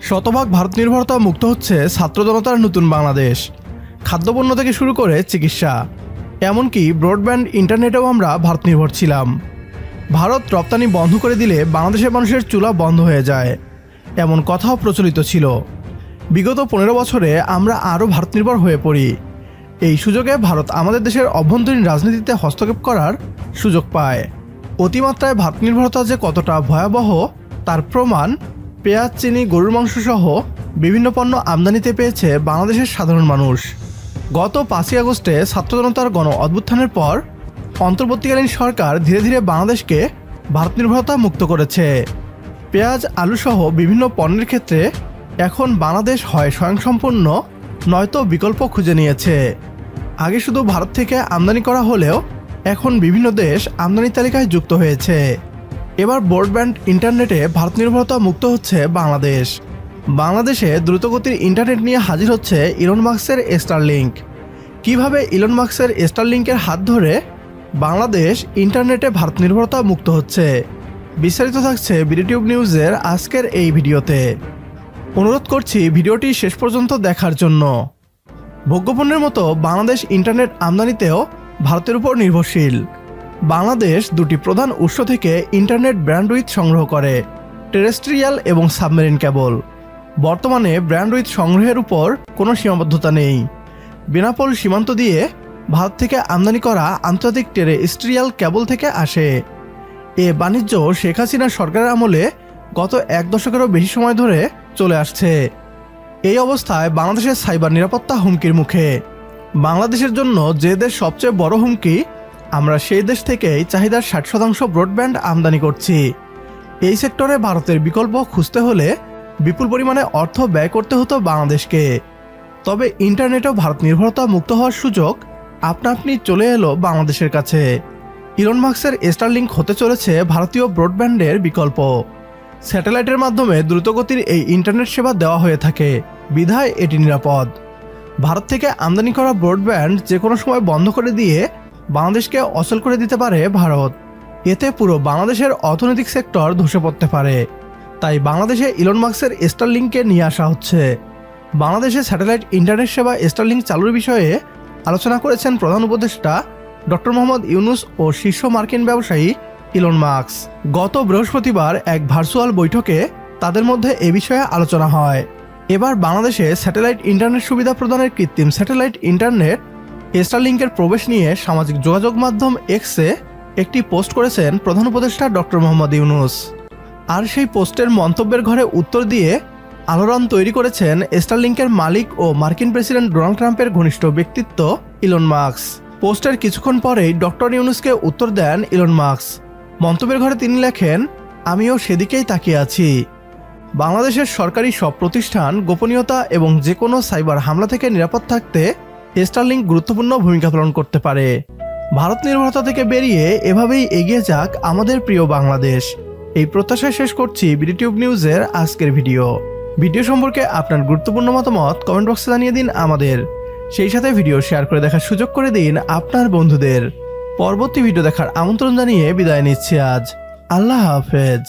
শতভাগ ভারত নির্ভরতা মুক্ত হচ্ছে ছাত্র জনতার নতুন বাংলাদেশ। খাদ্যপণ্য থেকে শুরু করে চিকিৎসা, এমনকি ব্রডব্যান্ড ইন্টারনেটেও আমরা ভারত নির্ভর ছিলাম। ভারত রপ্তানি বন্ধ করে দিলে বাংলাদেশের মানুষের চুলা বন্ধ হয়ে যায়, এমন কথাও প্রচলিত ছিল। বিগত 15 বছরে আমরা আরও ভারত নির্ভর হয়ে পড়ি। এই সুযোগে ভারত আমাদের দেশের অভ্যন্তরীণ রাজনীতিতে হস্তক্ষেপ করার সুযোগ পায়। অতিমাত্রায় ভারত নির্ভরতা যে কতটা ভয়াবহ তার প্রমাণ পেঁয়াজ, চিনি, গরুর মাংস সহ বিভিন্ন পণ্য আমদানিতে পেয়েছে বাংলাদেশের সাধারণ মানুষ। গত 5ই আগস্টে ছাত্র জনতার গণ অভ্যুত্থানের পর অন্তর্বর্তীকালীন সরকার ধীরে ধীরে বাংলাদেশকে ভারত নির্ভরতা মুক্ত করেছে। পেঁয়াজ, আলু সহ বিভিন্ন পণ্যের ক্ষেত্রে এখন বাংলাদেশ হয় স্বয়ংসম্পূর্ণ নয়তো বিকল্প খুঁজে নিয়েছে। আগে শুধু ভারত থেকে আমদানি করা হলেও এখন বিভিন্ন দেশ আমদানি তালিকায় যুক্ত হয়েছে। এবার ব্রডব্যান্ড ইন্টারনেটে ভারত নির্ভরতা মুক্ত হচ্ছে বাংলাদেশ। বাংলাদেশে দ্রুতগতির ইন্টারনেট নিয়ে হাজির হচ্ছে ইলন মাস্কের স্টারলিংক। কিভাবে ইলন মাস্কের স্টারলিংকের হাত ধরে বাংলাদেশ ইন্টারনেটে ভারত নির্ভরতা মুক্ত হচ্ছে, বিস্তারিত থাকছে বিডিটিউব নিউজের আজকের এই ভিডিওতে। অনুরোধ করছি ভিডিওটি শেষ পর্যন্ত দেখার জন্য। ভোগ্যপণ্যের মতো বাংলাদেশ ইন্টারনেট আমদানিতেও ভারতের উপর নির্ভরশীল। বাংলাদেশ দুটি প্রধান উৎস থেকে ইন্টারনেট ব্যান্ডউইথ সংগ্রহ করে, টেরেস্ট্রিয়াল এবং সাবমেরিন কেবল। বর্তমানে ব্যান্ডউইথ সংগ্রহের উপর কোনো সীমাবদ্ধতা নেই। বেনাপোল সীমান্ত দিয়ে ভারত থেকে আমদানি করা আন্তর্জাতিক টেরেস্ট্রিয়াল কেবল থেকে আসে। এ বাণিজ্য শেখ হাসিনা সরকারের আমলে গত 1 দশকেরও বেশি সময় ধরে চলে আসছে। এই অবস্থায় বাংলাদেশের সাইবার নিরাপত্তা হুমকির মুখে। বাংলাদেশের জন্য যে দেশ সবচেয়ে বড় হুমকি, আমরা সেই দেশ থেকেই চাহিদার 60% ব্রডব্যান্ড আমদানি করছি। এই সেক্টরে ভারতের বিকল্প খুঁজতে হলে বিপুল পরিমাণে অর্থ ব্যয় করতে হতো বাংলাদেশকে। তবে ইন্টারনেটেও ভারত নির্ভরতা মুক্ত হওয়ার সুযোগ আপনা আপনি চলে এলো বাংলাদেশের কাছে। ইলন মাস্কের স্টারলিংক হতে চলেছে ভারতীয় ব্রডব্যান্ডের বিকল্প। স্যাটেলাইটের মাধ্যমে দ্রুতগতির এই ইন্টারনেট সেবা দেওয়া হয়ে থাকে, বিধায় এটি নিরাপদ। ভারত থেকে আমদানি করা ব্রডব্যান্ড যে কোনো সময় বন্ধ করে দিয়ে বাংলাদেশকে অচল করে দিতে পারে ভারত। এতে পুরো বাংলাদেশের অর্থনৈতিক সেক্টর ধসে পড়তে পারে। তাই বাংলাদেশে ইলন মাস্কের স্টারলিংককে নিয়ে আসা হচ্ছে। বাংলাদেশে স্যাটেলাইট ইন্টারনেট সেবা স্টারলিংক চালুর বিষয়ে আলোচনা করেছেন প্রধান উপদেষ্টা ডক্টর মোহাম্মদ ইউনুস ও শীর্ষ মার্কিন ব্যবসায়ী ইলন মাস্ক। গত বৃহস্পতিবার এক ভার্চুয়াল বৈঠকে তাদের মধ্যে এ বিষয়ে আলোচনা হয়। এবার বাংলাদেশে স্যাটেলাইট ইন্টারনেট সুবিধা প্রদানের কৃত্রিম স্যাটেলাইট ইন্টারনেট স্টারলিংকের প্রবেশ নিয়ে সামাজিক যোগাযোগ মাধ্যম এক্সে একটি পোস্ট করেছেন প্রধান উপদেষ্টা ডক্টর মোহাম্মদ ইউনুস। আর সেই পোস্টের মন্তব্যের ঘরে উত্তর দিয়ে আলোড়ন তৈরি করেছেন স্টারলিংকের মালিক ও মার্কিন প্রেসিডেন্ট ডোনাল্ড ট্রাম্পের ঘনিষ্ঠ ব্যক্তিত্ব ইলন মাস্ক। পোস্টের কিছুক্ষণ পরেই ডক্টর ইউনুসকে উত্তর দেন ইলন মাস্ক। মন্তব্যের ঘরে তিনি লেখেন, আমিও সেদিকেই তাকিয়ে আছি। বাংলাদেশের সরকারি সব প্রতিষ্ঠান গোপনীয়তা এবং যে কোনো সাইবার হামলা থেকে নিরাপদ থাকতে স্টারলিংক গুরুত্বপূর্ণ ভূমিকা পালন করতে পারে। ভারত নির্ভরতা থেকে বেরিয়ে এভাবেই এগিয়ে যাক আমাদের প্রিয় বাংলাদেশ। এই প্রত্যাশায় শেষ করছি বিডিটিউব নিউজের আজকের ভিডিও। ভিডিও সম্পর্কে আপনার গুরুত্বপূর্ণ মতামত কমেন্ট বক্সে জানিয়ে দিন আমাদের। সেই সাথে ভিডিও শেয়ার করে দেখার সুযোগ করে দিন আপনার বন্ধুদের। পরবর্তী ভিডিও দেখার আমন্ত্রণ জানিয়ে বিদায় নিচ্ছি আজ। আল্লাহ হাফেজ।